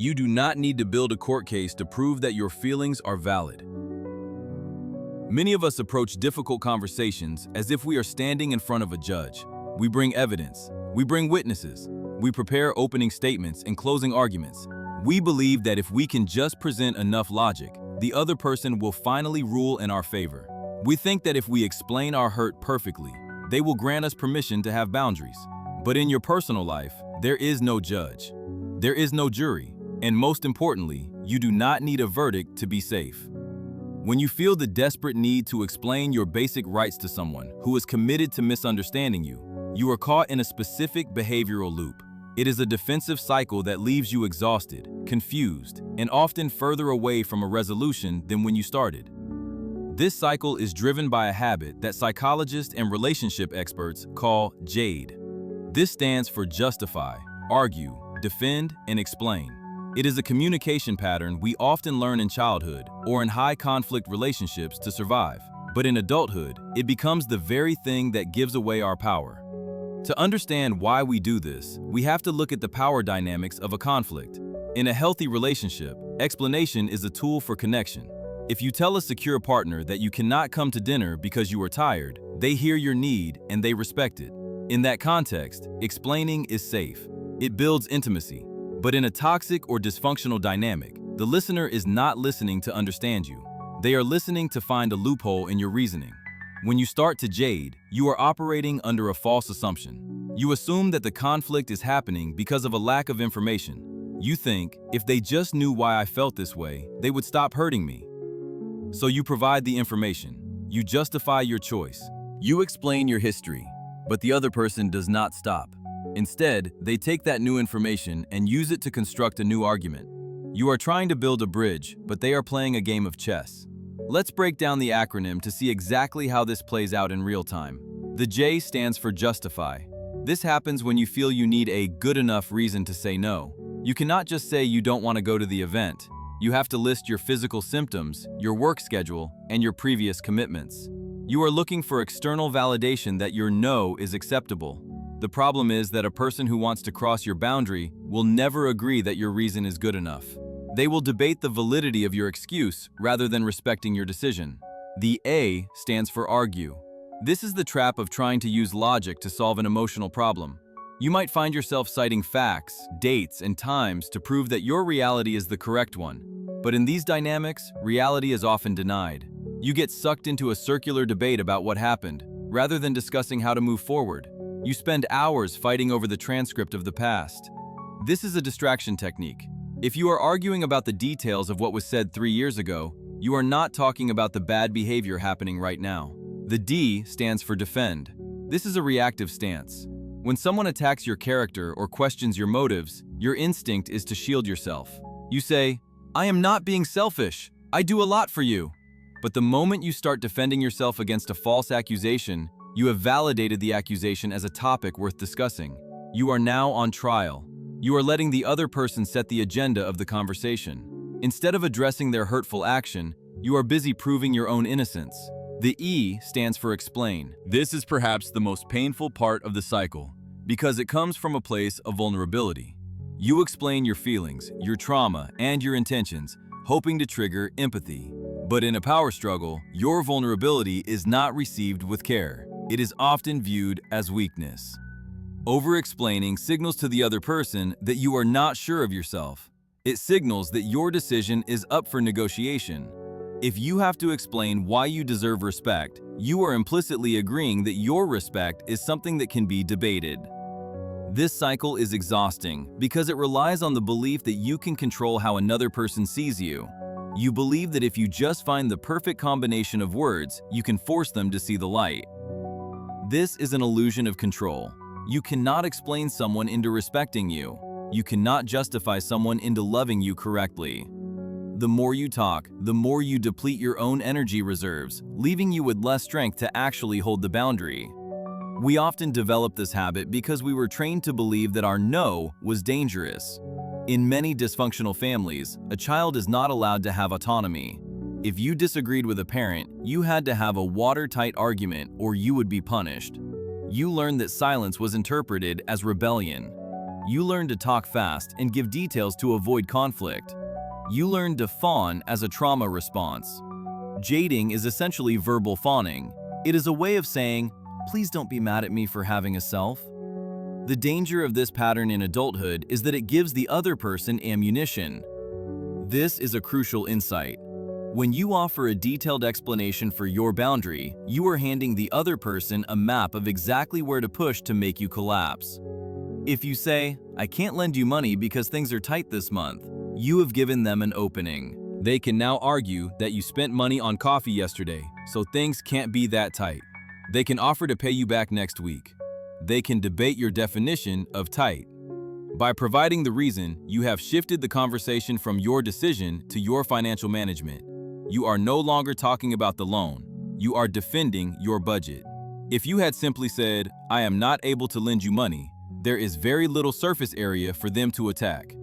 You do not need to build a court case to prove that your feelings are valid. Many of us approach difficult conversations as if we are standing in front of a judge. We bring evidence, we bring witnesses, we prepare opening statements and closing arguments. We believe that if we can just present enough logic, the other person will finally rule in our favor. We think that if we explain our hurt perfectly, they will grant us permission to have boundaries. But in your personal life, there is no judge. There is no jury. And most importantly, you do not need a verdict to be safe. When you feel the desperate need to explain your basic rights to someone who is committed to misunderstanding you, you are caught in a specific behavioral loop. It is a defensive cycle that leaves you exhausted, confused, and often further away from a resolution than when you started. This cycle is driven by a habit that psychologists and relationship experts call JADE. This stands for justify, argue, defend, and explain. It is a communication pattern we often learn in childhood or in high-conflict relationships to survive. But in adulthood, it becomes the very thing that gives away our power. To understand why we do this, we have to look at the power dynamics of a conflict. In a healthy relationship, explanation is a tool for connection. If you tell a secure partner that you cannot come to dinner because you are tired, they hear your need and they respect it. In that context, explaining is safe. It builds intimacy. But in a toxic or dysfunctional dynamic, the listener is not listening to understand you. They are listening to find a loophole in your reasoning. When you start to jade, you are operating under a false assumption. You assume that the conflict is happening because of a lack of information. You think, if they just knew why I felt this way, they would stop hurting me. So you provide the information. You justify your choice. You explain your history, but the other person does not stop. Instead, they take that new information and use it to construct a new argument. You are trying to build a bridge, but they are playing a game of chess. Let's break down the acronym to see exactly how this plays out in real time. The J stands for justify. This happens when you feel you need a good enough reason to say no. You cannot just say you don't want to go to the event. You have to list your physical symptoms, your work schedule, and your previous commitments. You are looking for external validation that your no is acceptable. The problem is that a person who wants to cross your boundary will never agree that your reason is good enough. They will debate the validity of your excuse rather than respecting your decision. The A stands for argue. This is the trap of trying to use logic to solve an emotional problem. You might find yourself citing facts, dates, and times to prove that your reality is the correct one. But in these dynamics, reality is often denied. You get sucked into a circular debate about what happened, rather than discussing how to move forward. You spend hours fighting over the transcript of the past. This is a distraction technique. If you are arguing about the details of what was said 3 years ago, you are not talking about the bad behavior happening right now. The D stands for defend. This is a reactive stance. When someone attacks your character or questions your motives, your instinct is to shield yourself. You say, "I am not being selfish. I do a lot for you." But the moment you start defending yourself against a false accusation, you have validated the accusation as a topic worth discussing. You are now on trial. You are letting the other person set the agenda of the conversation. Instead of addressing their hurtful action, you are busy proving your own innocence. The E stands for explain. This is perhaps the most painful part of the cycle, because it comes from a place of vulnerability. You explain your feelings, your trauma, and your intentions, hoping to trigger empathy. But in a power struggle, your vulnerability is not received with care. It is often viewed as weakness. Over-explaining signals to the other person that you are not sure of yourself. It signals that your decision is up for negotiation. If you have to explain why you deserve respect, you are implicitly agreeing that your respect is something that can be debated. This cycle is exhausting because it relies on the belief that you can control how another person sees you. You believe that if you just find the perfect combination of words, you can force them to see the light. This is an illusion of control. You cannot explain someone into respecting you. You cannot justify someone into loving you correctly. The more you talk, the more you deplete your own energy reserves, leaving you with less strength to actually hold the boundary. We often develop this habit because we were trained to believe that our no was dangerous. In many dysfunctional families, a child is not allowed to have autonomy. If you disagreed with a parent, you had to have a watertight argument or you would be punished. You learned that silence was interpreted as rebellion. You learn to talk fast and give details to avoid conflict. You learn to fawn as a trauma response. Jading is essentially verbal fawning. It is a way of saying, "Please don't be mad at me for having a self." The danger of this pattern in adulthood is that it gives the other person ammunition. This is a crucial insight. When you offer a detailed explanation for your boundary, you are handing the other person a map of exactly where to push to make you collapse. If you say, "I can't lend you money because things are tight this month," you have given them an opening. They can now argue that you spent money on coffee yesterday, so things can't be that tight. They can offer to pay you back next week. They can debate your definition of tight. By providing the reason, you have shifted the conversation from your decision to your financial management. You are no longer talking about the loan. You are defending your budget. If you had simply said, "I am not able to lend you money," there is very little surface area for them to attack.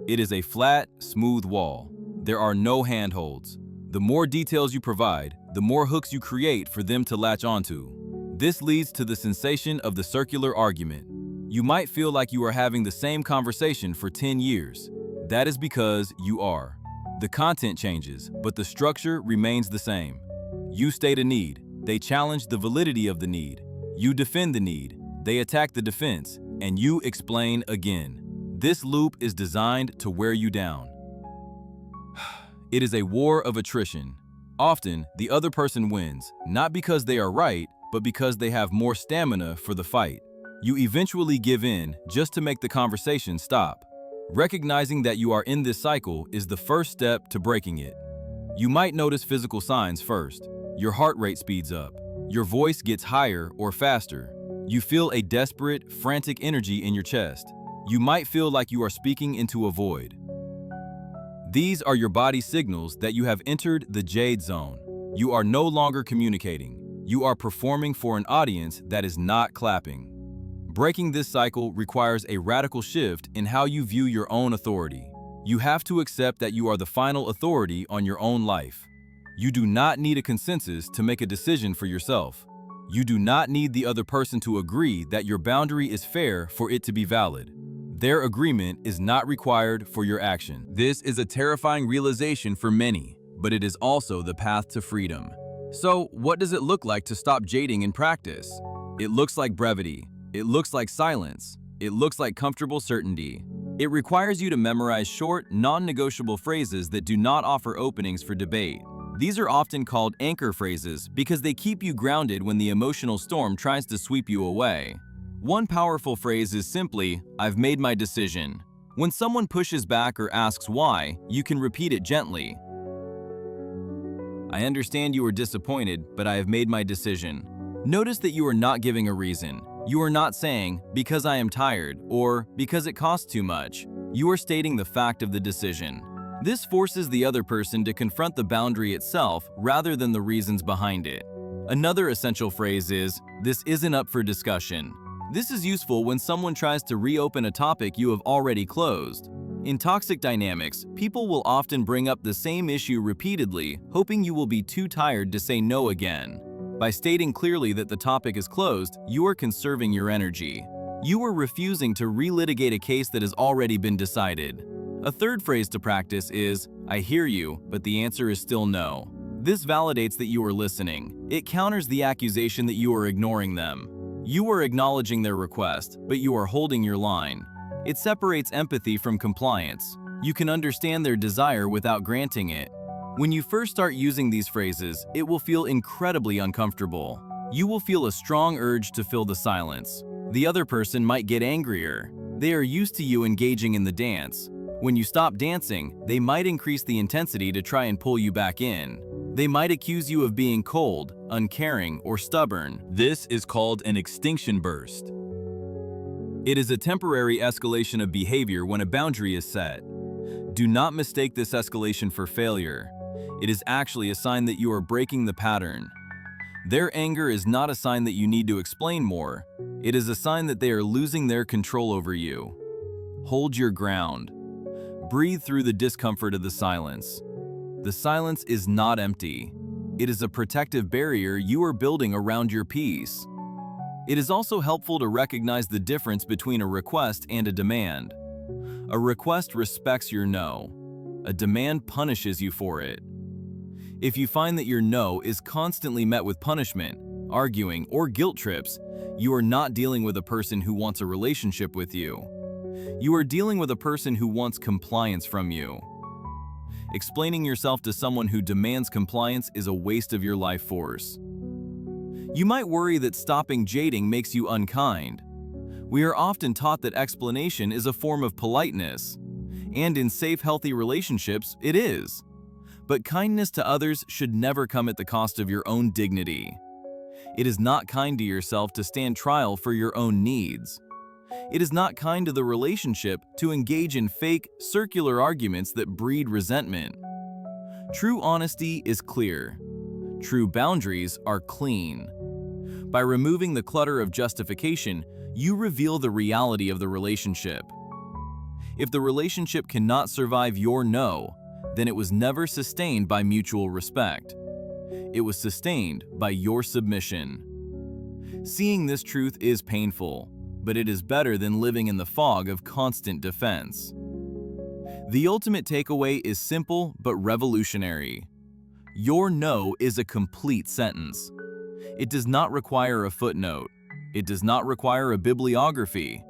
It is a flat, smooth wall. There are no handholds. The more details you provide, the more hooks you create for them to latch onto. This leads to the sensation of the circular argument. You might feel like you are having the same conversation for 10 years. That is because you are. The content changes, but the structure remains the same. You state a need. They challenge the validity of the need. You defend the need. They attack the defense, and you explain again. This loop is designed to wear you down. It is a war of attrition. Often, the other person wins, not because they are right, but because they have more stamina for the fight. You eventually give in just to make the conversation stop. Recognizing that you are in this cycle is the first step to breaking it. You might notice physical signs first. Your heart rate speeds up. Your voice gets higher or faster. You feel a desperate, frantic energy in your chest. You might feel like you are speaking into a void. These are your body signals that you have entered the JADE zone. You are no longer communicating. You are performing for an audience that is not clapping. Breaking this cycle requires a radical shift in how you view your own authority. You have to accept that you are the final authority on your own life. You do not need a consensus to make a decision for yourself. You do not need the other person to agree that your boundary is fair for it to be valid. Their agreement is not required for your action. This is a terrifying realization for many, but it is also the path to freedom. So, what does it look like to stop jading in practice? It looks like brevity. It looks like silence. It looks like comfortable certainty. It requires you to memorize short, non-negotiable phrases that do not offer openings for debate. These are often called anchor phrases because they keep you grounded when the emotional storm tries to sweep you away. One powerful phrase is simply, "I've made my decision." When someone pushes back or asks why, you can repeat it gently. "I understand you are disappointed, but I have made my decision." Notice that you are not giving a reason. You are not saying, "because I am tired," or "because it costs too much." You are stating the fact of the decision. This forces the other person to confront the boundary itself rather than the reasons behind it. Another essential phrase is, "This isn't up for discussion." This is useful when someone tries to reopen a topic you have already closed. In toxic dynamics, people will often bring up the same issue repeatedly, hoping you will be too tired to say no again. By stating clearly that the topic is closed, you are conserving your energy. You are refusing to relitigate a case that has already been decided. A third phrase to practice is, "I hear you, but the answer is still no." This validates that you are listening. It counters the accusation that you are ignoring them. You are acknowledging their request, but you are holding your line. It separates empathy from compliance. You can understand their desire without granting it. When you first start using these phrases, it will feel incredibly uncomfortable. You will feel a strong urge to fill the silence. The other person might get angrier. They are used to you engaging in the dance. When you stop dancing, they might increase the intensity to try and pull you back in. They might accuse you of being cold, uncaring, or stubborn. This is called an extinction burst. It is a temporary escalation of behavior when a boundary is set. Do not mistake this escalation for failure. It is actually a sign that you are breaking the pattern. Their anger is not a sign that you need to explain more. It is a sign that they are losing their control over you. Hold your ground. Breathe through the discomfort of the silence. The silence is not empty. It is a protective barrier you are building around your peace. It is also helpful to recognize the difference between a request and a demand. A request respects your no. A demand punishes you for it. If you find that your no is constantly met with punishment, arguing, or guilt trips, you are not dealing with a person who wants a relationship with you. You are dealing with a person who wants compliance from you. Explaining yourself to someone who demands compliance is a waste of your life force. You might worry that stopping jading makes you unkind. We are often taught that explanation is a form of politeness, and in safe, healthy relationships, it is. But kindness to others should never come at the cost of your own dignity. It is not kind to yourself to stand trial for your own needs. It is not kind to the relationship to engage in fake, circular arguments that breed resentment. True honesty is clear. True boundaries are clean. By removing the clutter of justification, you reveal the reality of the relationship. If the relationship cannot survive your no, then it was never sustained by mutual respect. It was sustained by your submission. Seeing this truth is painful, but it is better than living in the fog of constant defense. The ultimate takeaway is simple but revolutionary. Your no is a complete sentence. It does not require a footnote. It does not require a bibliography.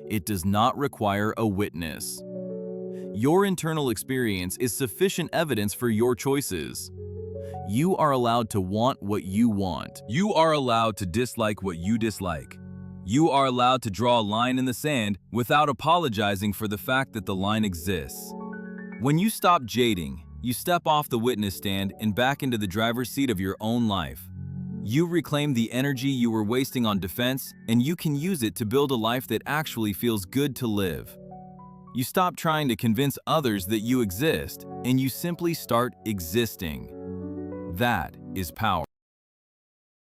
It does not require a witness. Your internal experience is sufficient evidence for your choices. You are allowed to want what you want. You are allowed to dislike what you dislike. You are allowed to draw a line in the sand without apologizing for the fact that the line exists. When you stop jading, you step off the witness stand and back into the driver's seat of your own life. You reclaim the energy you were wasting on defense, and you can use it to build a life that actually feels good to live. You stop trying to convince others that you exist, and you simply start existing. That is power.